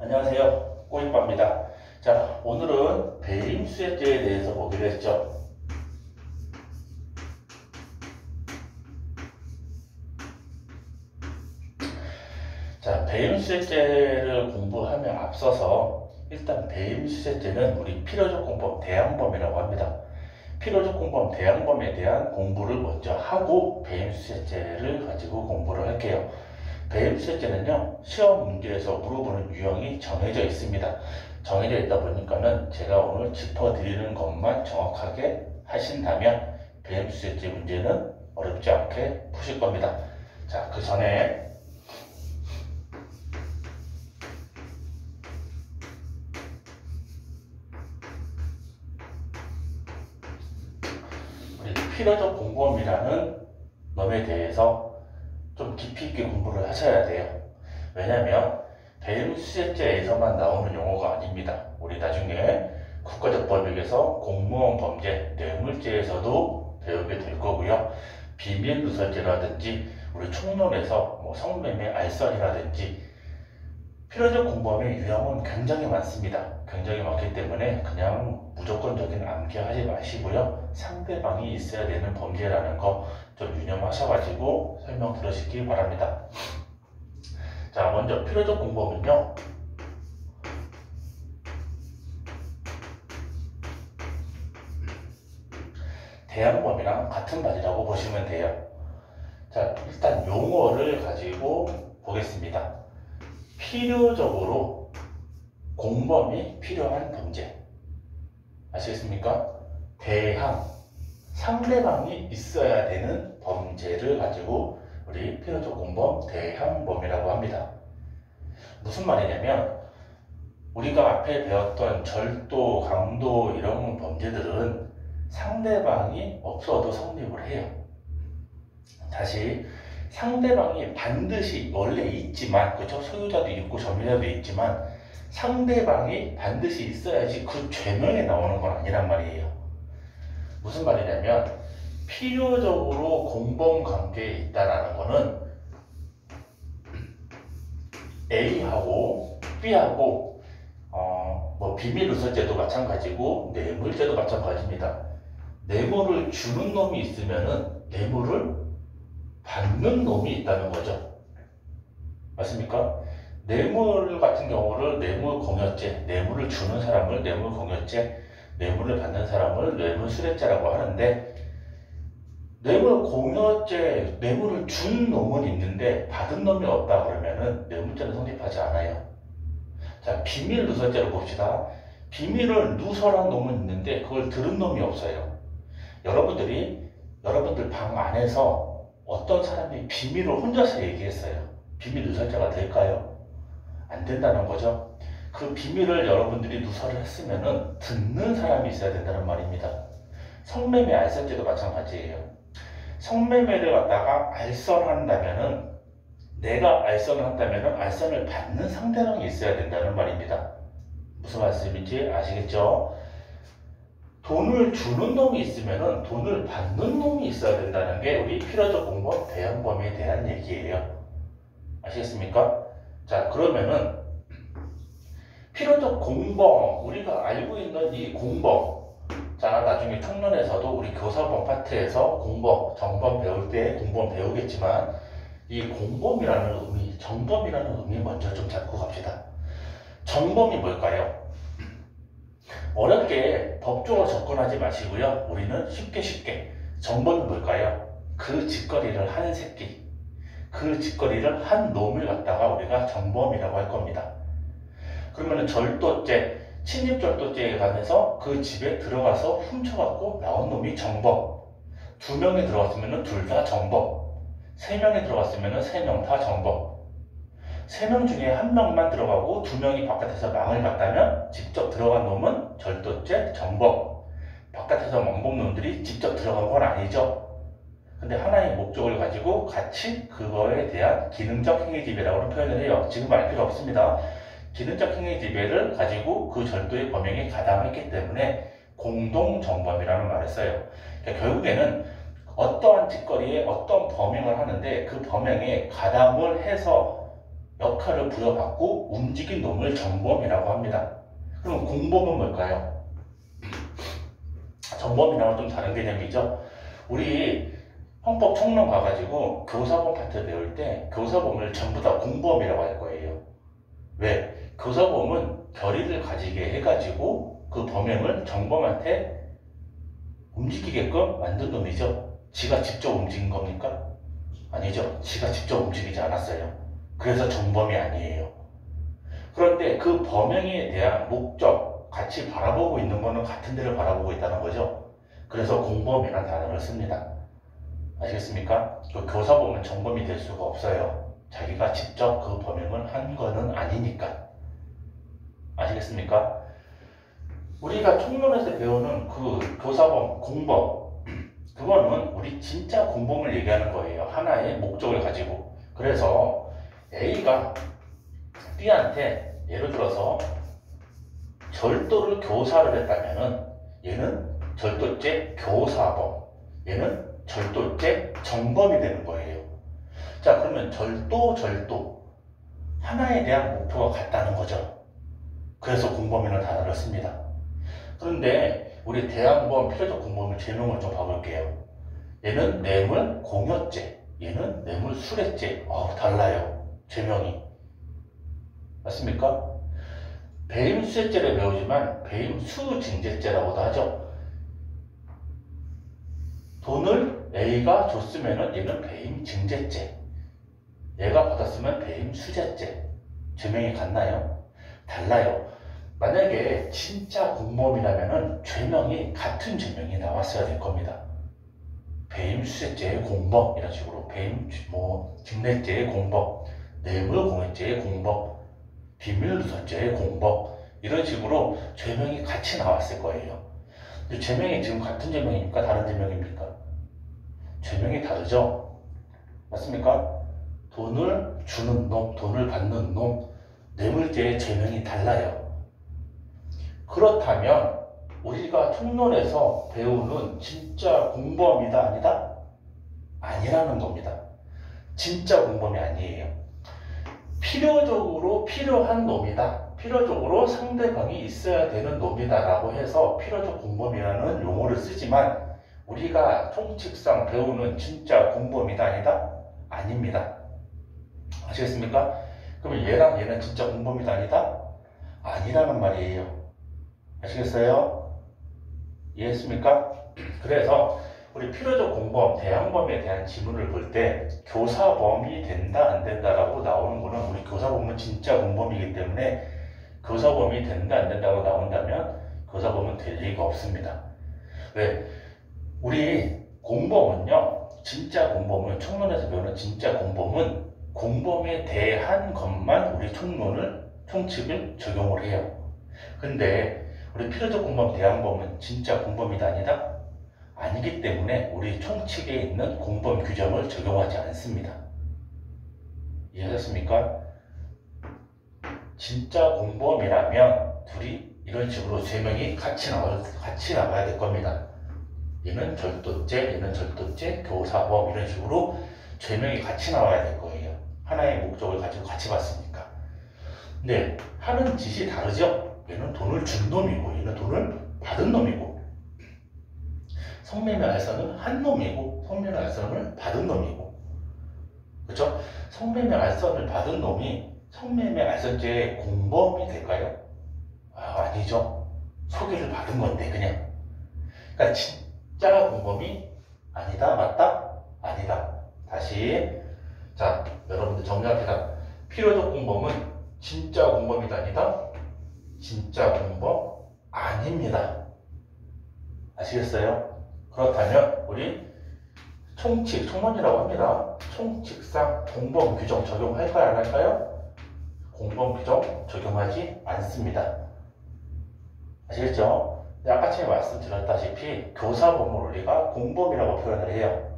안녕하세요. 꼬익바입니다. 자, 오늘은 배임수액제에 대해서 보기로 했죠. 자, 배임수액제를 공부하며 앞서서 일단 배임수액제는 우리 필요조건법 대항범이라고 합니다. 필요조건법 대항범에 대한 공부를 먼저 하고 배임수액제를 가지고 공부를 할게요. 배임수액제는요, 시험 문제에서 물어보는 유형이 정해져 있습니다. 정해져 있다 보니까는 제가 오늘 짚어드리는 것만 정확하게 하신다면 배임수액제 문제는 어렵지 않게 푸실 겁니다. 자, 그 전에 우리 필요적 공범이라는 놈에 대해서 좀 깊이 있게 공부를 하셔야 돼요. 왜냐면 배임수액제에서만 나오는 용어가 아닙니다. 우리 나중에 국가적 법익에서 공무원 범죄, 뇌물죄에서도 배우게 될 거고요. 비밀누설죄라든지 우리 총론에서 성매매, 알선이라든지 필요적 공범의 유형은 굉장히 많습니다. 굉장히 많기 때문에 그냥 무조건적인 암기하지 마시고요. 상대방이 있어야 되는 범죄라는 거 좀 유념하셔가지고 설명 들으시기 바랍니다. 자, 먼저 필요적 공범은요, 대항범이랑 같은 말이라고 보시면 돼요. 자, 일단 용어를 가지고 보겠습니다. 필요적으로 공범이 필요한 범죄. 아시겠습니까? 대항, 상대방이 있어야 되는 범죄를 가지고 우리 필요적 공범 대항범이라고 합니다. 무슨 말이냐면 우리가 앞에 배웠던 절도, 강도 이런 범죄들은 상대방이 없어도 성립을 해요. 다시 상대방이 반드시 원래 있지만, 그쵸? 소유자도 있고 점유자도 있지만 상대방이 반드시 있어야지 그 죄명에 나오는 건 아니란 말이에요. 무슨 말이냐면 필요적으로 공범관계에 있다라는 거는 A하고 B하고 비밀누설죄도 마찬가지고 뇌물죄도 마찬가지입니다. 뇌물을 주는 놈이 있으면은 뇌물을 받는 놈이 있다는 거죠. 맞습니까? 뇌물 같은 경우를 뇌물공여죄, 뇌물을 주는 사람을 뇌물공여죄, 뇌물을 받는 사람을 뇌물수뢰죄라고 하는데, 뇌물공여죄, 뇌물을 준 놈은 있는데 받은 놈이 없다 그러면은 뇌물죄는 성립하지 않아요. 자, 비밀누설죄를 봅시다. 비밀을 누설한 놈은 있는데 그걸 들은 놈이 없어요. 여러분들 방 안에서 어떤 사람이 비밀을 혼자서 얘기했어요. 비밀누설죄가 될까요? 안 된다는 거죠. 그 비밀을 여러분들이 누설을 했으면은 듣는 사람이 있어야 된다는 말입니다. 성매매, 알선죄도 마찬가지예요. 성매매를 갖다가 알선한다면은, 내가 알선을 한다면은 알선을 받는 상대방이 있어야 된다는 말입니다. 무슨 말씀인지 아시겠죠? 돈을 주는 놈이 있으면은 돈을 받는 놈이 있어야 된다는 게 우리 필요적 공범 대항범에 대한 얘기예요. 아시겠습니까? 자, 그러면은 필요적 공범, 우리가 알고 있는 이 공범, 자, 나중에 총론에서도 우리 교사범 파트에서 공범, 정범 배울 때 공범 배우겠지만 이 공범이라는 의미, 정범이라는 의미 먼저 좀 잡고 갑시다. 정범이 뭘까요? 어렵게 법적으로 접근하지 마시고요. 우리는 쉽게 정범이 뭘까요? 그 짓거리를 한 새끼, 그 짓거리를 한 놈을 갖다가 우리가 정범이라고 할 겁니다. 그러면은 절도죄, 침입절도죄에 관해서 그 집에 들어가서 훔쳐갖고 나온 놈이 정범. 2명이 들어갔으면은 둘 다 정범. 3명이 들어갔으면은 3명 다 정범. 3명 중에 1명만 들어가고 2명이 바깥에서 망을 봤다면 직접 들어간 놈은 절도죄, 정범. 바깥에서 망본 놈들이 직접 들어간 건 아니죠. 근데 하나의 목적을 가지고 같이 그거에 대한 기능적 행위지배라고 표현을 해요. 지금 알 필요 없습니다. 기능적 행위지배를 가지고 그 절도의 범행에 가담했기 때문에 공동정범이라는 말을 써요. 그러니까 결국에는 어떠한 짓거리에 어떤 범행을 하는데 그 범행에 가담을 해서 역할을 부여받고 움직인 놈을 정범이라고 합니다. 그럼 공범은 뭘까요? 정범이랑은 좀 다른 개념이죠. 우리 헌법 총론 가가지고 교사범 파트 배울 때 교사범을 전부 다 공범이라고 할 거예요. 왜? 교사범은 결의를 가지게 해가지고 그 범행을 정범한테 움직이게끔 만든 놈이죠. 지가 직접 움직인 겁니까? 아니죠. 지가 직접 움직이지 않았어요. 그래서 정범이 아니에요. 그런데 그 범행에 대한 목적, 같이 바라보고 있는 거는 같은 데를 바라보고 있다는 거죠. 그래서 공범이라는 단어를 씁니다. 아시겠습니까? 그 교사범은 정범이 될 수가 없어요. 자기가 직접 그 범행을 한 거는 아니니까. 아시겠습니까? 우리가 총론에서 배우는 그 교사범, 공범, 그거는 우리 진짜 공범을 얘기하는 거예요. 하나의 목적을 가지고. 그래서 A가 B한테 예를 들어서 절도를 교사를 했다면은 얘는 절도죄 교사범, 얘는 절도죄 정범이 되는 거예요. 자, 그러면 절도 하나에 대한 목표가 같다는 거죠. 그래서 공범이라는 단어를 씁니다. 그런데 우리 대항범 필요적 공범의 제명을 좀 봐볼게요. 얘는 뇌물 공여죄, 얘는 뇌물 수뢰죄. 달라요. 제명이. 맞습니까? 배임 수뢰죄를 배우지만 배임 수징제죄라고도 하죠. 돈을 A가 줬으면 얘는 배임 증제죄, 얘가 받았으면 배임 수재죄. 죄명이 같나요? 달라요. 만약에 진짜 공범이라면 죄명이 같은 죄명이 나왔어야 될 겁니다. 배임 수재죄의 공범, 이런 식으로 배임 증례죄의 공범, 뇌물 공여죄의 공범, 비밀 누설죄의 공범, 이런 식으로 죄명이 같이 나왔을 거예요. 근데 죄명이 지금 같은 죄명입니까? 다른 죄명입니까? 죄명이 다르죠? 맞습니까? 돈을 주는 놈, 돈을 받는 놈, 뇌물죄의 죄명이 달라요. 그렇다면 우리가 총론에서 배우는 진짜 공범이다 아니다? 아니라는 겁니다. 진짜 공범이 아니에요. 필요적으로 필요한 놈이다, 필요적으로 상대방이 있어야 되는 놈이다 라고 해서 필요적 공범이라는 용어를 쓰지만 우리가 총칙상 배우는 진짜 공범이다 아니다? 아닙니다. 아시겠습니까? 그러면 얘랑 얘는 진짜 공범이다 아니다? 아니라는 말이에요. 아시겠어요? 이해했습니까? 그래서 우리 필요적 공범, 대항범에 대한 지문을 볼 때 교사범이 된다 안 된다라고 나오는 거는 우리 교사범은 진짜 공범이기 때문에 교사범이 된다 안 된다고 나온다면 교사범은 될 리가 없습니다. 왜? 우리 공범은요, 진짜 공범은, 총론에서 배우는 진짜 공범은 공범에 대한 것만 우리 총칙을 적용을 해요. 근데 우리 필요적 공범, 대항범은 진짜 공범이다 아니다? 아니기 때문에 우리 총칙에 있는 공범 규정을 적용하지 않습니다. 이해하셨습니까? 진짜 공범이라면 둘이 이런 식으로 죄명이 같이 나와야 될 겁니다. 얘는 절도죄, 얘는 절도죄, 교사범, 이런 식으로 죄명이 같이 나와야 될 거예요. 하나의 목적을 가지고 같이 봤으니까. 근데 하는 짓이 다르죠? 얘는 돈을 준 놈이고 얘는 돈을 받은 놈이고, 성매매 알선은 한 놈이고 성매매 알선을 받은 놈이고, 그렇죠? 성매매 알선을 받은 놈이 성매매 알선죄의 공범이 될까요? 아니죠. 소개를 받은 건데 그냥. 그러니까 진짜 공범이 아니다, 맞다? 아니다. 다시, 자, 여러분들 정리합시다. 필요적 공범은 진짜 공범이다 아니다? 진짜 공범 아닙니다. 아시겠어요? 그렇다면 우리 총칙, 총론이라고 합니다. 총칙상 공범 규정 적용할까요, 안 할까요? 공범 규정 적용하지 않습니다. 아시겠죠? 아까 전에 말씀드렸다시피 교사범을 우리가 공범이라고 표현을 해요.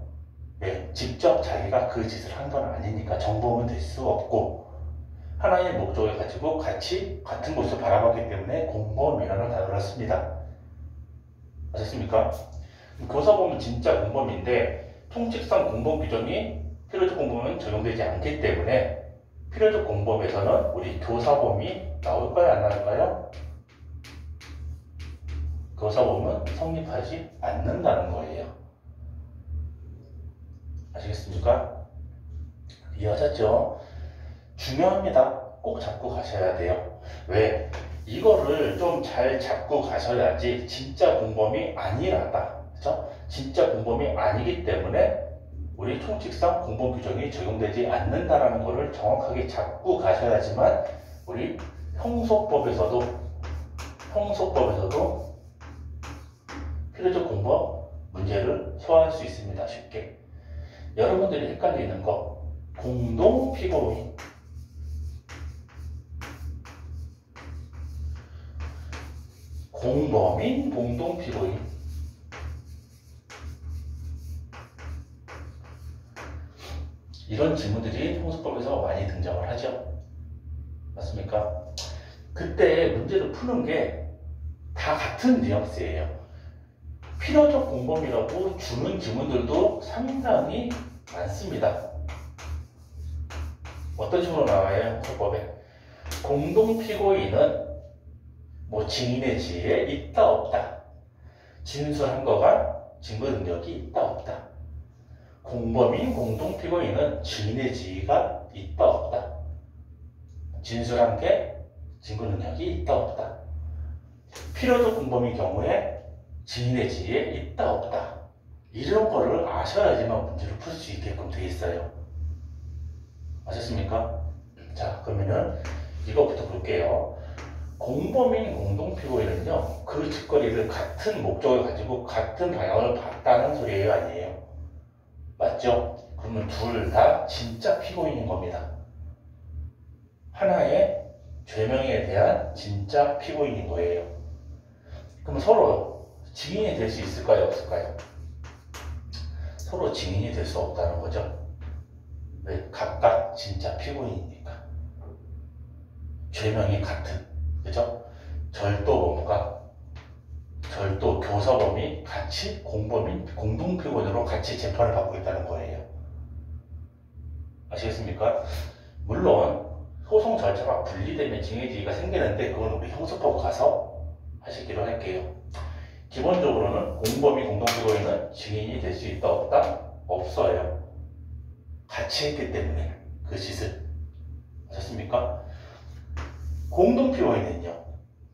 왜? 직접 자기가 그 짓을 한 건 아니니까 정범은 될 수 없고, 하나의 목적을 가지고 같이 같은 곳을 바라봤기 때문에 공범이라는 단어를 씁니다. 아셨습니까? 교사범은 진짜 공범인데 총칙상 공범 규정이 필요적 공범은 적용되지 않기 때문에 필요적 공범에서는 우리 교사범이 나올까요? 안 나올까요? 교사범은 성립하지 않는다는 거예요. 아시겠습니까? 이해하셨죠? 중요합니다. 꼭 잡고 가셔야 돼요. 왜? 이거를 좀 잘 잡고 가셔야지 진짜 공범이 아니라다. 그죠? 진짜 공범이 아니기 때문에 우리 총칙상 공범 규정이 적용되지 않는다라는 것을 정확하게 잡고 가셔야지만 우리 형소법에서도 필요적 공범 문제를 소화할 수 있습니다. 쉽게. 여러분들이 헷갈리는 거 공동 피고인, 공범인, 공동 피고인. 이런 질문들이 형소법에서 많이 등장을 하죠. 맞습니까? 그때 문제를 푸는 게 다 같은 뉘앙스예요. 필요적 공범이라고 주는 질문들도 상당히 많습니다. 어떤 식으로 나와요? 형소법에 공동 피고인은 뭐 증인의 지위에 있다 없다, 진술한 거가 증거 능력이 있다 없다, 공범인 공동 피고인은 증인의 지위가 있다 없다, 진술한 게 증거 능력이 있다 없다, 필요적 공범인 경우에 증인의 지위에 있다 없다, 이런 거를 아셔야지만 문제를 풀 수 있게끔 되어 있어요. 아셨습니까? 자, 그러면은 이거부터 볼게요. 공범인 공동피고인은요, 그 짓거리를 같은 목적을 가지고 같은 방향을 봤다는 소리예요, 아니에요? 맞죠? 그러면 둘 다 진짜 피고인인 겁니다. 하나의 죄명에 대한 진짜 피고인인 거예요. 그럼 서로 증인이 될 수 있을까요, 없을까요? 서로 증인이 될 수 없다는 거죠. 왜? 각각 진짜 피고인이니까. 죄명이 같은, 그죠? 절도범과 절도 교사범이 같이 공범인 공동피고인으로 같이 재판을 받고 있다는 거예요. 아시겠습니까? 물론 소송 절차가 분리되면 징계지위가 생기는데 그건 우리 형소법 가서 하시기로 할게요. 기본적으로는 공범인 공동피고인은 증인이 될 수 있다 없다? 없어요. 같이 했기 때문에 그 짓을. 아셨습니까? 공동피고인은요,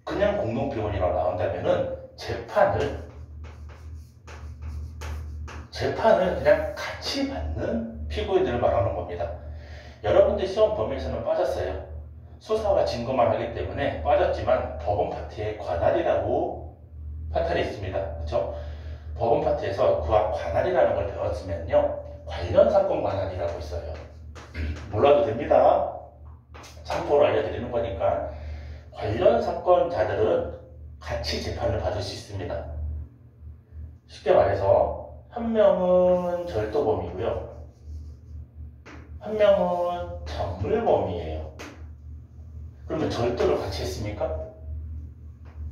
그냥 공동피고인이라고 나온다면은 재판을 그냥 같이 받는 피고인들을 말하는 겁니다. 여러분들 시험 범위에서는 빠졌어요. 수사와 증거만 하기 때문에 빠졌지만 법원 파트에 관할이라고 파트이 있습니다. 그렇죠? 법원 파트에서 그와 관할이라는 걸 배웠으면요, 관련 사건 관할이라고 있어요. 몰라도 됩니다. 참고로 알려드리는 거니까. 관련 사건자들은 같이 재판을 받을 수 있습니다. 쉽게 말해서 한 명은 절도범이고요, 한 명은 작물범이에요. 그러면 절도를 같이 했습니까?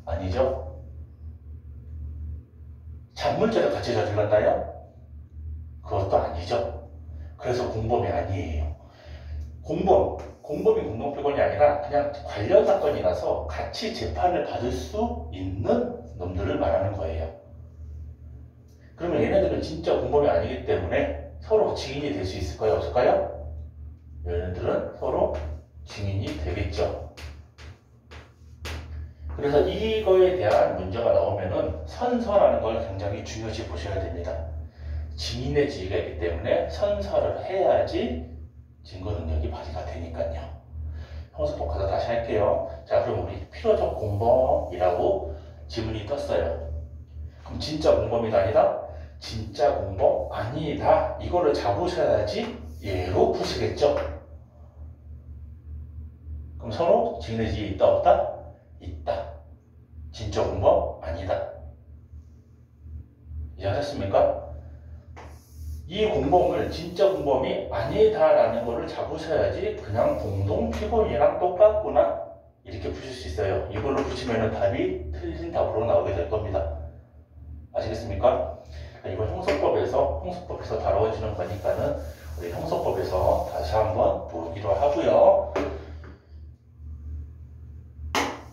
아니죠. 작물죄를 같이 저질렀나요? 그것도 아니죠. 그래서 공범이 아니에요. 공범이 공동피고인이 아니라 그냥 관련 사건이라서 같이 재판을 받을 수 있는 놈들을 말하는 거예요. 그러면 얘네들은 진짜 공범이 아니기 때문에 서로 증인이 될 수 있을까요? 없을까요? 얘네들은 서로 증인이 되겠죠. 그래서 이거에 대한 문제가 나오면은 선서라는 걸 굉장히 중요시 보셔야 됩니다. 증인의 지위가 있기 때문에 선서를 해야지 증거 능력이 발휘가 되니까요. 형소법 가서 다시 할게요. 자, 그럼 우리 필요적 공범이라고 지문이 떴어요. 그럼 진짜 공범이다 아니다? 진짜 공범 아니다. 이거를 잡으셔야지 예로 푸시겠죠. 그럼 서로 증인의 지위 있다 없다? 있다. 진짜 공범 아니다. 이해하셨습니까? 이 공범을 진짜 공범이 아니다라는 거를 잡으셔야지 그냥 공동 피고인이랑 똑같구나 이렇게 푸실 수 있어요. 이걸로 푸시면 답이 틀린 답으로 나오게 될 겁니다. 아시겠습니까? 이건 형소법에서 다루어지는 거니까는 우리 형소법에서 다시 한번 보기로 하고요.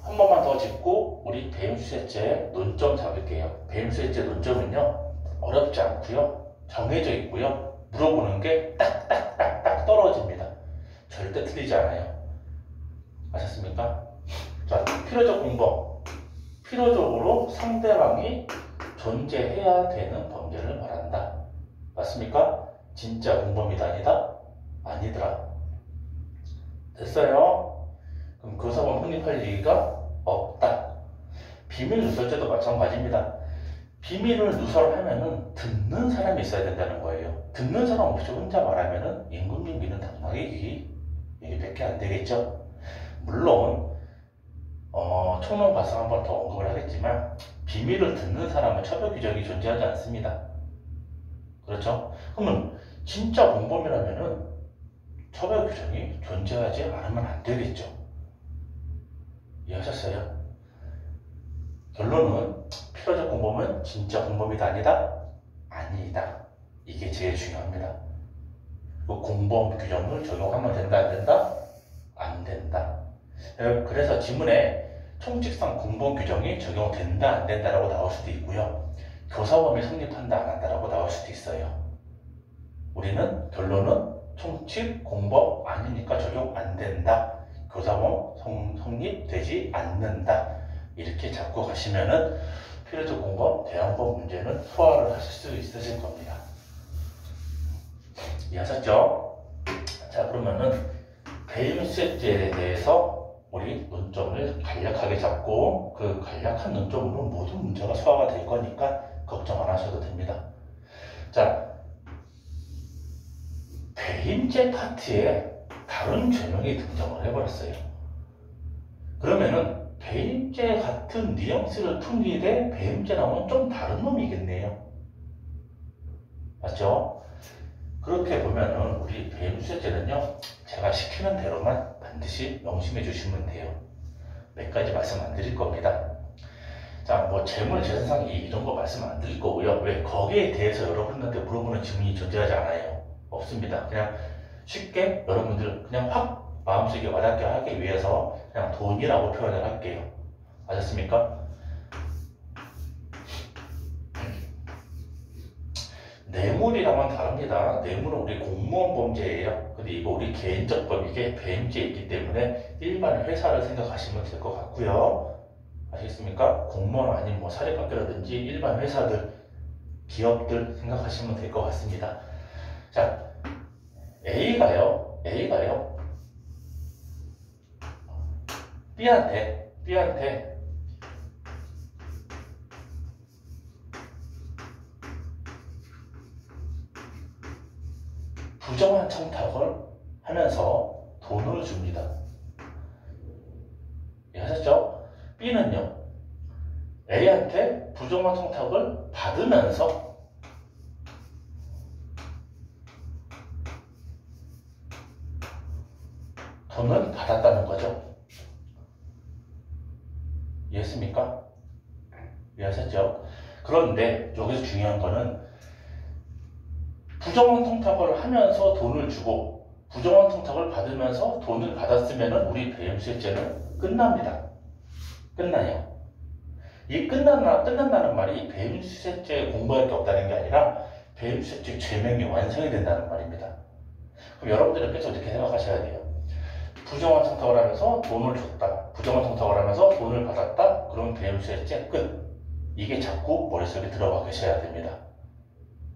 한 번만 더 짚고 우리 배임수셋제 논점 잡을게요. 배임수셋제 논점은요, 어렵지 않고요, 정해져 있고요, 물어보는 게 딱딱딱딱 떨어집니다. 절대 틀리지 않아요. 아셨습니까? 자, 필요적 공법. 필요적으로 상대방이 존재해야 되는 범죄를 말한다. 맞습니까? 진짜 공범이다 아니다? 아니더라. 됐어요? 그럼 교사범 확립할 얘기가 없다. 비밀 누설죄도 마찬가지입니다. 비밀을 누설하면은 듣는 사람이 있어야 된다는 거예요. 듣는 사람 없이 혼자 말하면은 임금님기는 당연히 얘기밖에 안 되겠죠. 물론 총론 가서 한 번 더 언급을 하겠지만 비밀을 듣는 사람은 처벌 규정이 존재하지 않습니다. 그렇죠? 그러면 진짜 공범이라면은 처벌 규정이 존재하지 않으면 안 되겠죠. 이해하셨어요? 결론은 필요적 공범은 진짜 공범이다 아니다? 아니다. 이게 제일 중요합니다. 그 공범 규정을 적용하면 된다 안 된다? 안 된다. 그래서 지문에 총칙상 공범 규정이 적용된다 안 된다라고 나올 수도 있고요, 교사범이 성립한다 안 한다라고 나올 수도 있어요. 우리는 결론은 총칙 공범 아니니까 적용 안 된다, 교사범 성립되지 않는다, 이렇게 잡고 가시면은 필요적 공범 대항법 문제는 소화를 하실 수 있으실 겁니다. 이해하셨죠? 자, 그러면은 배임수셋죄에 대해서 우리 논점을 간략하게 잡고 그 간략한 논점으로 모든 문제가 소화가 될 거니까 걱정 안 하셔도 됩니다. 자, 배임죄 파트에 다른 죄명이 등장을 해버렸어요. 그러면은 배임죄 같은 뉘앙스를 풍기되 배임죄 나오면 좀 다른 놈이겠네요. 맞죠? 그렇게 보면은 우리 배임수셋죄는요, 제가 시키는 대로만 반드시 명심해 주시면 돼요. 몇 가지 말씀 안 드릴 겁니다. 자, 뭐 재물, 재산상 이런 거 말씀 안 드릴 거고요. 왜? 거기에 대해서 여러분한테 물어보는 질문이 존재하지 않아요. 없습니다. 그냥 쉽게 여러분들 그냥 확 마음속에 와닿게 하기 위해서 그냥 돈이라고 표현을 할게요. 아셨습니까? 뇌물이랑은 다릅니다. 뇌물은 우리 공무원 범죄예요. 근데 이거 우리 개인적 법익에 배임죄 있기 때문에 일반 회사를 생각하시면 될 것 같고요. 아시겠습니까? 공무원 아닌 뭐 사립학교라든지 일반 회사들, 기업들 생각하시면 될 것 같습니다. 자, A가요. B한테 부정한 청탁을 하면서 돈을 줍니다. 이해하셨죠? B는요, A한테 부정한 청탁을 받으면서 돈을 받았다는 거죠. 이해했습니까? 이해하셨죠? 그런데 여기서 중요한 거는 부정한 청탁을 하면서 돈을 주고 부정한 청탁을 받으면서 돈을 받았으면 우리 배임수셋죄는 끝납니다. 끝나요. 이 끝난다는 말이 배임수셋죄 공부할 게 없다는 게 아니라 배임수셋죄 죄명이 완성이 된다는 말입니다. 그럼 여러분들께서 이렇게 생각하셔야 돼요. 부정한 청탁을 하면서 돈을 줬다, 부정한 청탁을 하면서 돈을 받았다, 그러면 배임수셋죄 끝. 이게 자꾸 머릿속에 들어가 계셔야 됩니다.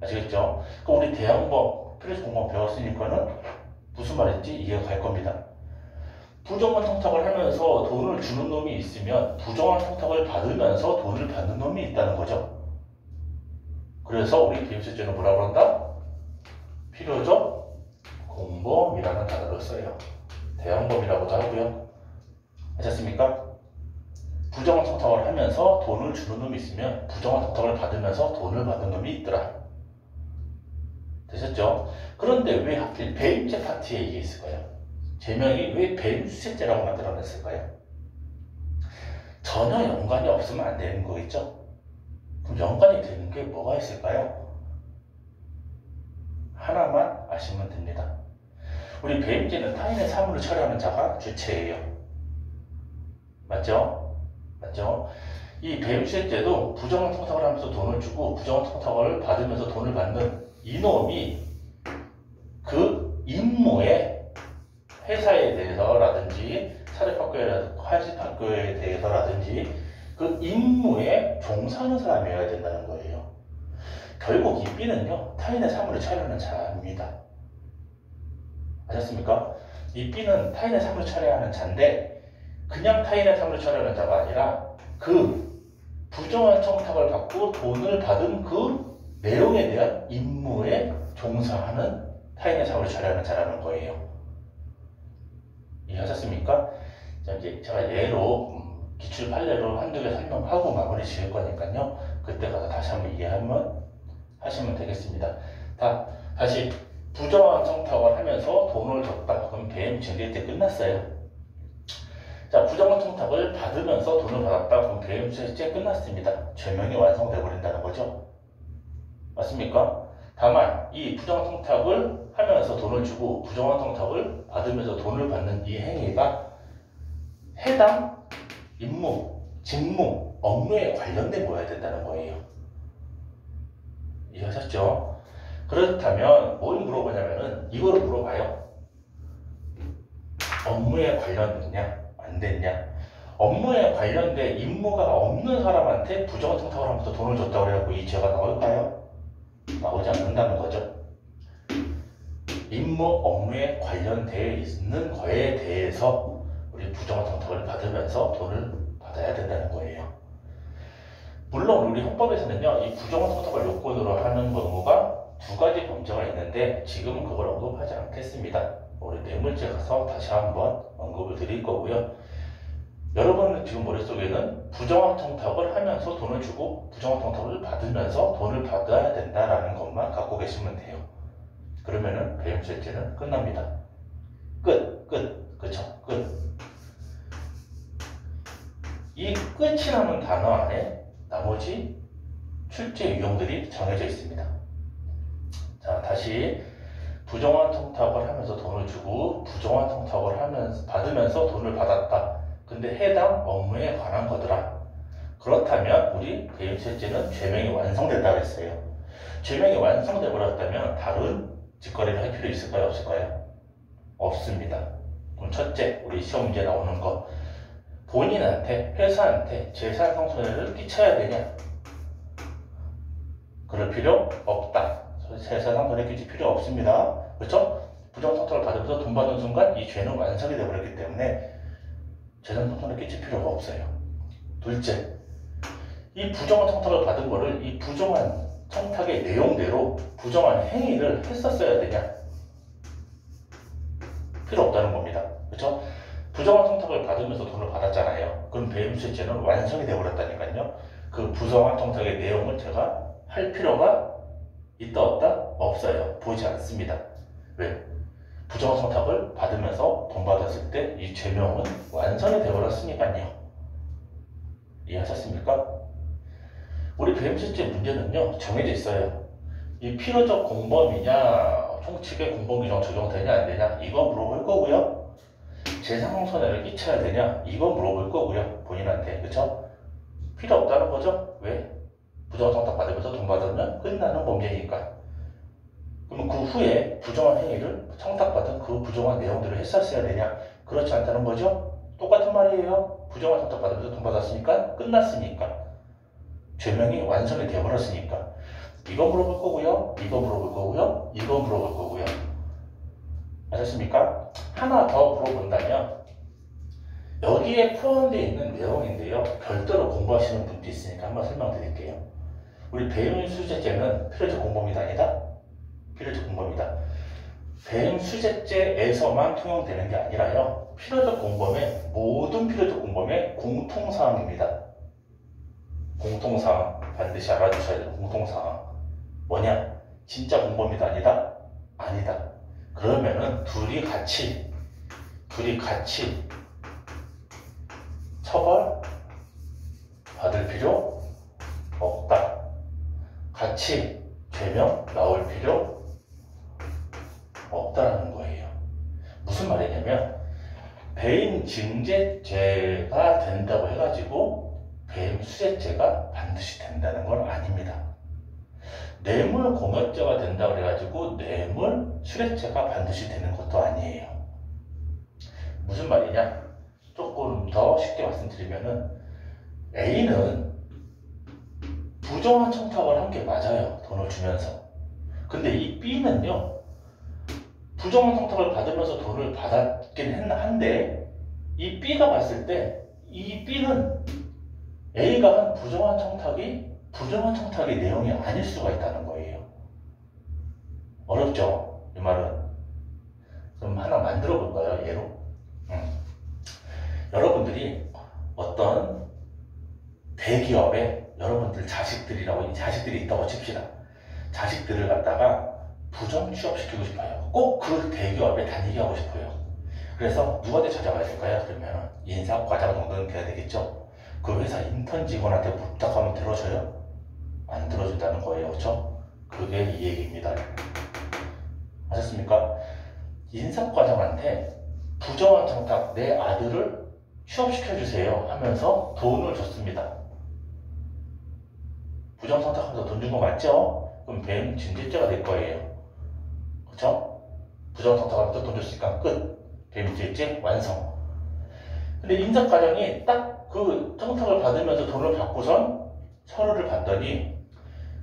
아시겠죠? 그럼 우리 대항법, 필요적 공법 배웠으니까는 무슨 말인지 이해가 갈 겁니다. 부정한 청탁을 하면서 돈을 주는 놈이 있으면 부정한 청탁을 받으면서 돈을 받는 놈이 있다는 거죠. 그래서 우리 배임수셋죄는 뭐라고 한다? 필요적 공범이라는 단어를 써요. 대항법이라고도 하고요. 아셨습니까? 부정한 청탁을 하면서 돈을 주는 놈이 있으면 부정한 청탁을 받으면서 돈을 받는 놈이 있더라. 되셨죠? 그런데 왜 하필 배임죄 파트에 이게 있을까요? 제명이 왜 배임수셋죄라고 만들어냈을까요? 전혀 연관이 없으면 안 되는 거겠죠? 그럼 연관이 되는 게 뭐가 있을까요? 하나만 아시면 됩니다. 우리 배임죄는 타인의 사물을 처리하는 자가 주체예요. 맞죠? 맞죠? 이 배임수재죄도 부정한 청탁을 하면서 돈을 주고 부정한 청탁을 받으면서 돈을 받는 이놈이 그 임무에 회사에 대해서라든지 사립학교에 대해서라든지 그 임무에 종사하는 사람이어야 된다는 거예요. 결국 이 B는요, 타인의 사물을 처리하는 자입니다. 아셨습니까? 이 B는 타인의 사물을 처리하는 자인데 그냥 타인의 사물을 처리하는 자가 아니라 그 부정한 청탁을 받고 돈을 받은 그 내용에 대한 임무에 종사하는 타인의 사물을 처리하는 자라는 거예요. 이해하셨습니까? 자, 이제 제가 예로 기출 판례로 한두 개 설명하고 마무리 지을 거니까요. 그때 가서 다시 한번 이해하면 하시면 되겠습니다. 다시 부정한 청탁을 하면서 돈을 줬다. 그럼 배임 증거죄 끝났어요. 자, 부정한 청탁을 받으면서 돈을 받았다. 그럼 배임 증거죄 끝났습니다. 죄명이 완성돼 버린다는 거죠. 맞습니까? 다만 이 부정한 청탁을 하면서 돈을 주고 부정한 청탁을 받으면서 돈을 받는 이 행위가 해당 임무, 직무, 업무에 관련된 거여야 된다는 거예요. 이해하셨죠? 그렇다면 뭘 물어보냐면은 이거를 물어봐요. 업무에 관련됐냐? 안 됐냐? 업무에 관련된 임무가 없는 사람한테 부정한 청탁을 하면서 돈을 줬다고 해갖고 이 죄가 나올까요? 나오지 않는다는 거죠. 임무, 업무에 관련되어 있는 거에 대해서 우리 부정한 청탁을 받으면서 돈을 받아야 된다는 거예요. 물론 우리 헌법에서는요, 이 부정한 청탁을 요건으로 하는 경우가 두 가지 범죄가 있는데 지금은 그걸 언급하지 않겠습니다. 우리 뇌물죄 가서 다시 한번 언급을 드릴 거고요. 여러분 지금 머릿속에는 부정한 청탁을 하면서 돈을 주고 부정한 청탁을 받으면서 돈을 받아야 된다라는 것만 갖고 계시면 돼요. 그러면은 배임죄죄는 끝납니다. 끝. 그쵸? 끝. 이 끝이라는 단어 안에 나머지 출제 유형들이 정해져 있습니다. 자, 다시 부정한 청탁을 하면서 돈을 주고 부정한 청탁을 하면서 받으면서 돈을 받았다. 근데 해당 업무에 관한 거더라. 그렇다면 우리 배임죄죄는 죄명이 완성된다고 했어요. 죄명이 완성돼 버렸다면 다른 직거래를 할 필요 있을까요? 없을까요? 없습니다. 그럼 첫째, 우리 시험 문제 나오는 거, 본인한테, 회사한테 재산상 손해를 끼쳐야 되냐? 그럴 필요 없다. 재산상 손해 끼칠 필요 없습니다. 그렇죠? 부정한 청탁을 받으면서 돈 받는 순간 이 죄는 완성이 되어버렸기 때문에 재산상 손해 끼칠 필요가 없어요. 둘째, 이 부정한 청탁을 받은 거를 이 부정한 청탁의 내용대로 부정한 행위를 했었어야 되냐? 필요 없다는 겁니다. 그렇죠? 부정한 청탁을 받으면서 돈을 받았잖아요. 그럼 배임죄죄는 완성이 되어버렸다니까요. 그 부정한 청탁의 내용을 제가 할 필요가 있다 없다? 없어요. 보지 않습니다. 왜? 부정한 청탁을 받으면서 돈 받았을 때 이 죄명은 완성이 되어버렸으니까요. 이해하셨습니까? 우리 배임죄죄 문제는요, 정해져 있어요. 이 필요적 공범이냐, 총칙의 공범 규정 적용되냐 안 되냐, 이거 물어볼 거고요. 재산상 손해를 끼쳐야 되냐, 이거 물어볼 거고요. 본인한테. 그쵸? 필요 없다는 거죠. 왜? 부정한 청탁 받으면서 돈 받으면 끝나는 범죄니까. 그러면 그 후에 부정한 행위를 청탁받은 그 부정한 내용들을 했었어야 되냐? 그렇지 않다는 거죠. 똑같은 말이에요. 부정한 청탁 받으면서 돈 받았으니까 끝났으니까. 죄명이 완성이 되어버렸으니까. 이거 물어볼 거고요. 이거 물어볼 거고요. 이거 물어볼 거고요. 아셨습니까? 하나 더 물어본다면 여기에 포함되어 있는 내용인데요. 별도로 공부하시는 분도 있으니까 한번 설명드릴게요. 우리 배임수재죄는 필요적 공범이다 아니다? 필요적 공범이다. 배임수재죄에서만 통용되는 게 아니라요. 필요적 공범의 모든 필요적 공범의 공통사항입니다. 공통사항 반드시 알아두셔야 되는 공통사항 뭐냐? 진짜 공범이다 아니다? 아니다. 그러면은 둘이 같이 처벌 받을 필요 없다. 같이 죄명 나올 필요 된다고 해가지고 배임 수재죄가 반드시 된다는 건 아닙니다. 뇌물 공여죄가 된다고 해가지고 뇌물 수뢰죄가 반드시 되는 것도 아니에요. 무슨 말이냐? 조금 더 쉽게 말씀드리면은 A는 부정한 청탁을 한 게 맞아요. 돈을 주면서. 근데 이 B는요, 부정한 청탁을 받으면서 돈을 받았긴 한데, 이 B가 봤을 때 이 B는 A가 한 부정한 청탁의 내용이 아닐 수가 있다는 거예요. 어렵죠? 이 말은. 그럼 하나 만들어 볼까요? 예로. 여러분들이 어떤 대기업에 여러분들 자식들이 있다고 칩시다. 자식들을 갖다가 부정 취업시키고 싶어요. 꼭 그 대기업에 다니게 하고 싶어요. 그래서 누구한테 찾아가야 될까요? 그러면 인사과장 정도는 돼야 되겠죠. 그 회사 인턴 직원한테 부탁하면 들어줘요? 안 들어준다는 거예요. 그렇죠? 그게 이 얘기입니다. 아셨습니까? 인사과장한테 부정한 청탁, 내 아들을 취업시켜주세요 하면서 돈을 줬습니다. 부정 청탁하면서 돈 준 거 맞죠? 그럼 배임 중재죄가 될 거예요. 그렇죠? 부정 청탁하면서 돈 줬으니까 끝. 배임 중재죄 완성. 근데 인사과장이 딱 그 청탁을 받으면서 돈을 받고선 서류를 봤더니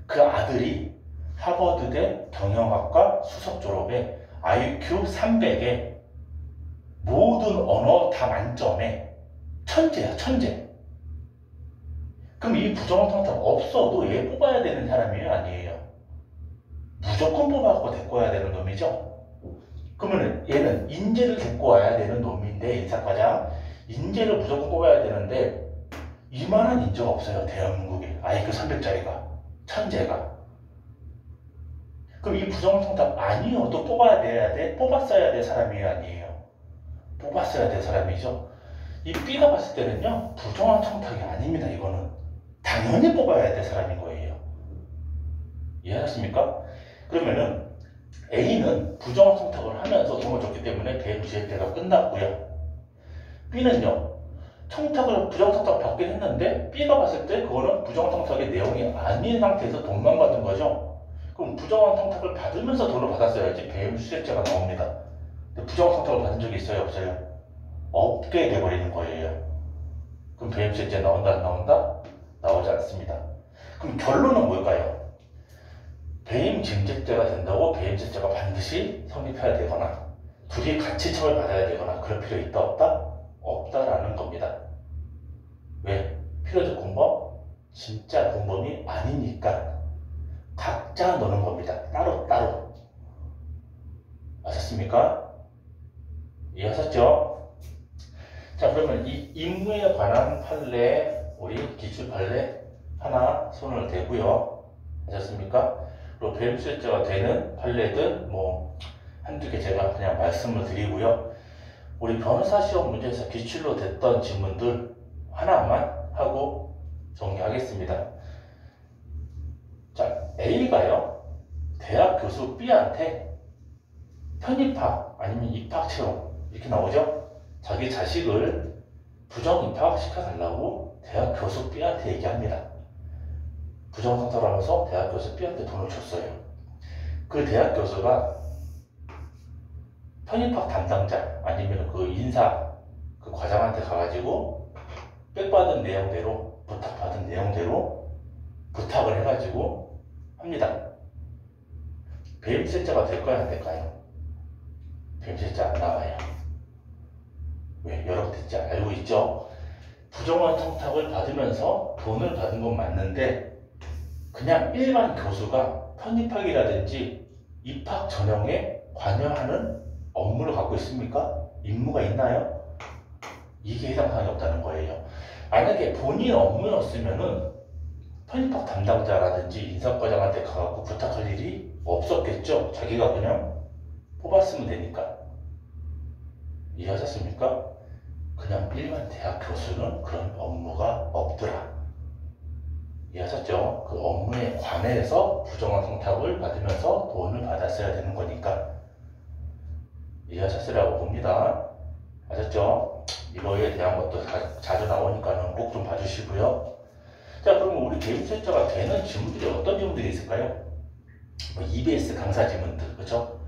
그 아들이 하버드대 경영학과 수석 졸업에 IQ 300에 모든 언어 다 만점에 천재야, 천재. 그럼 이 부정한 청탁 없어도 얘 뽑아야 되는 사람이에요, 아니에요? 무조건 뽑아갖고 데리고 와야 되는 놈이죠? 그러면 얘는 인재를 데리고 와야 되는 놈인데, 인사과장 인재를 무조건 뽑아야 되는데 이만한 인재가 없어요. 대한민국에 IQ 300짜리가 천재가. 그럼 이 부정한 청탁 아니어도 뽑았어야 될 사람이에요, 아니에요? 뽑았어야 될 사람이죠. 이 B가 봤을 때는요, 부정한 청탁이 아닙니다. 이거는 당연히 뽑아야 될 사람인 거예요. 이해하셨습니까? 그러면은 A는 부정한 청탁을 하면서 돈을 줬기 때문에 배임 수재죄가 끝났고요. B는요, 부정 청탁을 받긴 했는데 B가 봤을 때 그거는 부정 청탁의 내용이 아닌 상태에서 돈만 받은 거죠. 그럼 부정한 청탁을 받으면서 돈을 받았어야지 배임 수재죄가 나옵니다. 근데 부정한 청탁을 받은 적이 있어요, 없어요? 없게 돼버리는 거예요. 그럼 배임 수재죄 나온다, 안 나온다? 나오지 않습니다. 그럼 결론은 뭘까요? 배임 증제죄가 된다고 배임 수재죄가 반드시 성립해야 되거나 둘이 같이 처벌받아야 되거나 그럴 필요 있다, 없다? 없다라는 겁니다. 왜? 필요적 공범? 진짜 공범이 아니니까 각자 노는 겁니다. 따로따로. 아셨습니까? 이해하셨죠? 자, 그러면 이 임무에 관한 판례, 우리 기출 판례 하나 손을 대고요. 아셨습니까? 그리고 배임 수재죄가 되는 판례들 한두 개 제가 그냥 말씀을 드리고요. 우리 변호사 시험 문제에서 기출로 됐던 질문들 하나만 하고 정리하겠습니다. 자, A가요, 대학 교수 B한테 편입학 아니면 입학 채용 이렇게 나오죠? 자기 자식을 부정 입학시켜달라고 대학 교수 B한테 얘기합니다. 부정 청탁을 하면서 대학 교수 B한테 돈을 줬어요. 그 대학 교수가 편입학 담당자 아니면 그 인사 그 과장한테 가가지고 부탁받은 내용대로 부탁을 해가지고 합니다. 배임 수재죄가 될까요, 안 될까요? 배임 수재죄 안 나와요. 왜? 여러분 대체 알고 있죠? 부정한 청탁을 받으면서 돈을 받은 건 맞는데 그냥 일반 교수가 편입학이라든지 입학 전형에 관여하는 업무를 갖고 있습니까? 임무가 있나요? 이게 해당 사항이 없다는 거예요. 만약에 본인 업무였으면은 편입학 담당자라든지 인사과장한테 가갖고 부탁할 일이 없었겠죠. 자기가 그냥 뽑았으면 되니까. 이해하셨습니까? 그냥 일반 대학 교수는 그런 업무가 없더라. 이해하셨죠? 그 업무에 관해서 부정한 청탁을 받으면서 돈을 받았어야 되는 거니까. 이해하셨으라고 봅니다. 아셨죠? 이거에 대한 것도 자주 나오니까는 꼭 좀 봐주시고요. 자, 그러면 우리 배움 수혜자가 되는 질문들이 어떤 질문들이 있을까요? 뭐 EBS 강사 질문들, 그렇죠?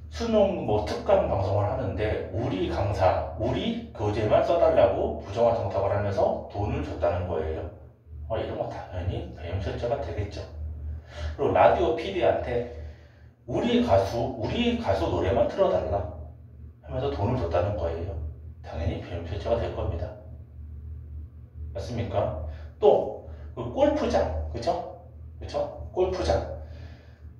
수능 뭐 특강 방송을 하는데 우리 강사, 우리 교재만 써달라고 부정한 정답을 하면서 돈을 줬다는 거예요. 이런 거 당연히 배움 수혜자가 되겠죠. 그리고 라디오 PD한테 우리 가수 노래만 틀어달라 하면서 돈을 줬다는 거예요. 당연히 배움 수혜자가 될 겁니다. 맞습니까? 또 그 골프장, 그쵸? 골프장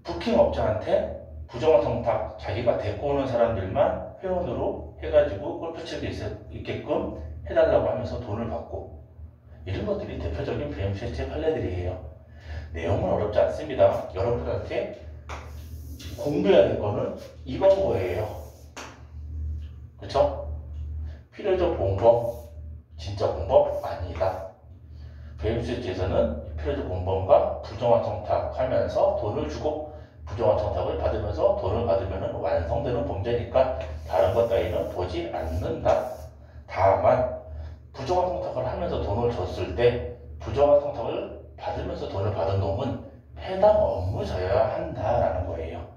부킹업자한테 부정한 정답 자기가 데리고 오는 사람들만 회원으로 해가지고 골프 칠 수 있게끔 해달라고 하면서 돈을 받고, 이런 것들이 대표적인 배움 수혜자 판례들이에요. 내용은 어렵지 않습니다. 여러분들한테 공부해야 될 거는 이건 거예요. 그쵸? 필요적 공범, 진짜 공범 아니다. 배움 수혜자에서는 필요적 공범과 부정한 청탁하면서 돈을 주고 부정한 청탁을 받으면서 돈을 받으면 완성되는 범죄니까 다른 것 따위는 보지 않는다. 다만 부정한 청탁을 하면서 돈을 줬을 때 부정한 청탁을 받으면서 돈을 받은 놈은 해당 업무져야 한다라는 거예요.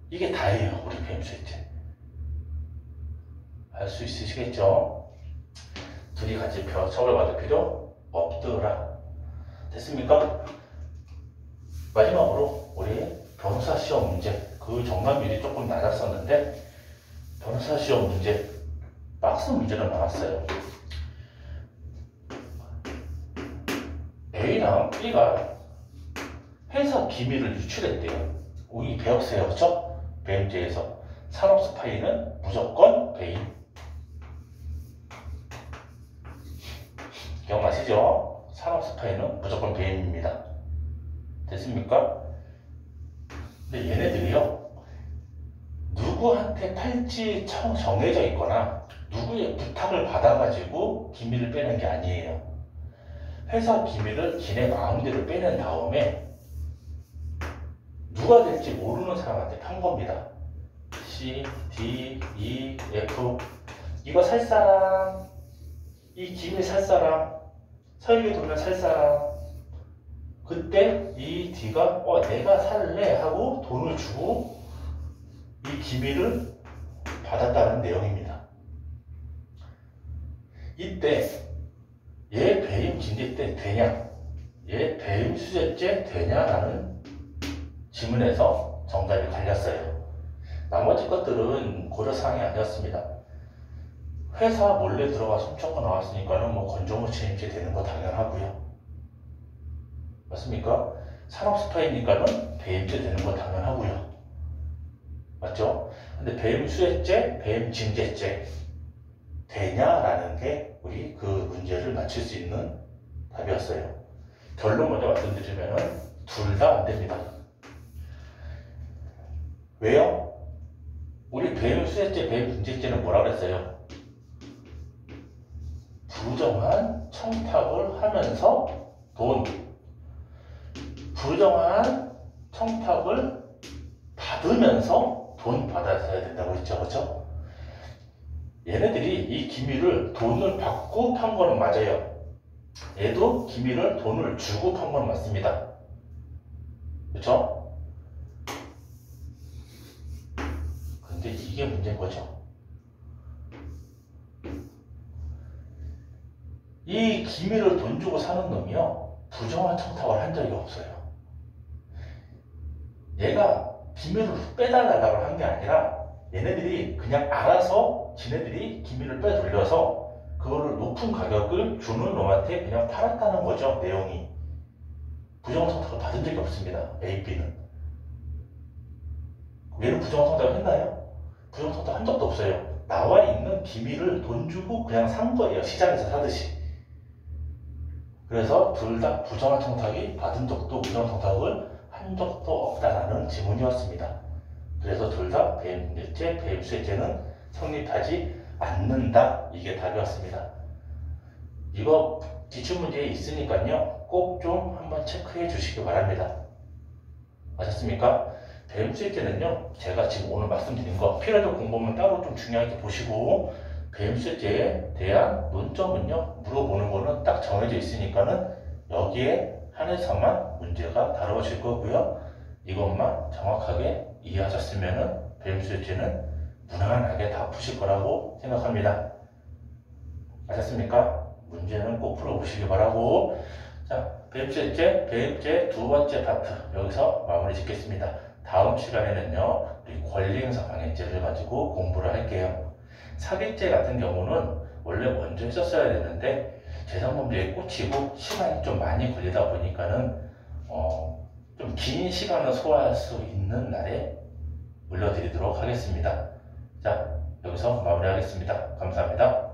이게 다예요, 우리 배움 수혜자. 알 수 있으시겠죠? 둘이 같이 처벌받을 필요 없더라. 됐습니까? 마지막으로 우리 변호사 시험 문제, 그 정답률이 조금 낮았었는데 변호사 시험 문제 박스 문제로 나왔어요. A랑 B가 회사 기밀을 유출했대요. 우리 배웠어요, 그렇죠? 배움죄에서 산업 스파이는 무조건 배임. 기억나시죠? 산업 스파이는 무조건 배임입니다. 됐습니까? 근데 얘네들이요, 누구한테 팔지 정해져 있거나 누구의 부탁을 받아가지고 기밀을 빼는 게 아니에요. 회사 기밀을 지네 마음대로 빼낸 다음에 누가 될지 모르는 사람한테 판 겁니다. C, D, E, F. 이거 살 사람, 이 기밀 살 사람, 설계 돈을 살 사람. 그때 이 D가 내가 살래 하고 돈을 주고 이 기밀을 받았다는 내용입니다. 이때 얘 배임 진제 때 되냐, 얘 배임 수재죄 되냐라는 질문에서 정답이 갈렸어요. 나머지 것들은 고려사항이 아니었습니다. 회사 몰래 들어가 훔쳐가 나왔으니까는 뭐 건조물 침입죄 되는 거 당연하고요. 맞습니까? 산업 스파이니까는 배임죄 되는 거 당연하고요. 맞죠? 근데 배임 수혜죄, 배임 징계죄 되냐라는 게 우리 그 문제를 맞출 수 있는 답이었어요. 결론 먼저 말씀드리면 둘 다 안 됩니다. 왜요? 우리 배임 수혜죄, 배임 징계죄는 뭐라 그랬어요? 부정한 청탁을 하면서 돈, 부정한 청탁을 받으면서 돈 받았어야 된다고 했죠, 그렇죠? 얘네들이 이 기밀을 돈을 받고 판 거는 맞아요. 얘도 기밀을 돈을 주고 판 건 맞습니다. 그렇죠? 근데 이게 문제인 거죠. 이 기밀을 돈 주고 사는 놈이요, 부정한 청탁을 한 적이 없어요. 얘가 기밀을 빼달라고 한 게 아니라 얘네들이 그냥 알아서 지네들이 기밀을 빼돌려서 그거를 높은 가격을 주는 놈한테 그냥 팔았다는 거죠. 내용이. 부정한 청탁을 받은 적이 없습니다. A, B는. 얘는 부정한 청탁을 했나요? 부정한 청탁 한 적도 없어요. 나와 있는 기밀을 돈 주고 그냥 산 거예요. 시장에서 사듯이. 그래서 둘 다 부정한 청탁이 받은 적도 부정한 청탁을 한 적도 없다라는 지문이었습니다. 그래서 둘 다 배임죄, 배임수혜죄는 성립하지 않는다. 이게 답이었습니다. 이거 기출문제에 있으니까요, 꼭 좀 한번 체크해 주시기 바랍니다. 아셨습니까? 배임수혜죄는요, 제가 지금 오늘 말씀드린 거 필요적 공범은 따로 좀 중요하게 보시고 배임술제에 대한 논점은요, 물어보는 거는 딱 정해져 있으니까는 여기에 한해서만 문제가 다뤄질 거고요. 이것만 정확하게 이해하셨으면은 배임술제는 무난하게 다 푸실 거라고 생각합니다. 아셨습니까? 문제는 꼭 풀어보시기 바라고. 자, 배임술제, 배임제 두 번째 파트 여기서 마무리 짓겠습니다. 다음 시간에는요, 우리 권리행사 방해죄를 가지고 공부를 할게요. 사기죄 같은 경우는 원래 먼저 했었어야 되는데 재산범죄에 꽂히고 시간이 좀 많이 걸리다 보니까는 좀 긴 시간을 소화할 수 있는 날에 올려드리도록 하겠습니다. 자, 여기서 마무리하겠습니다. 감사합니다.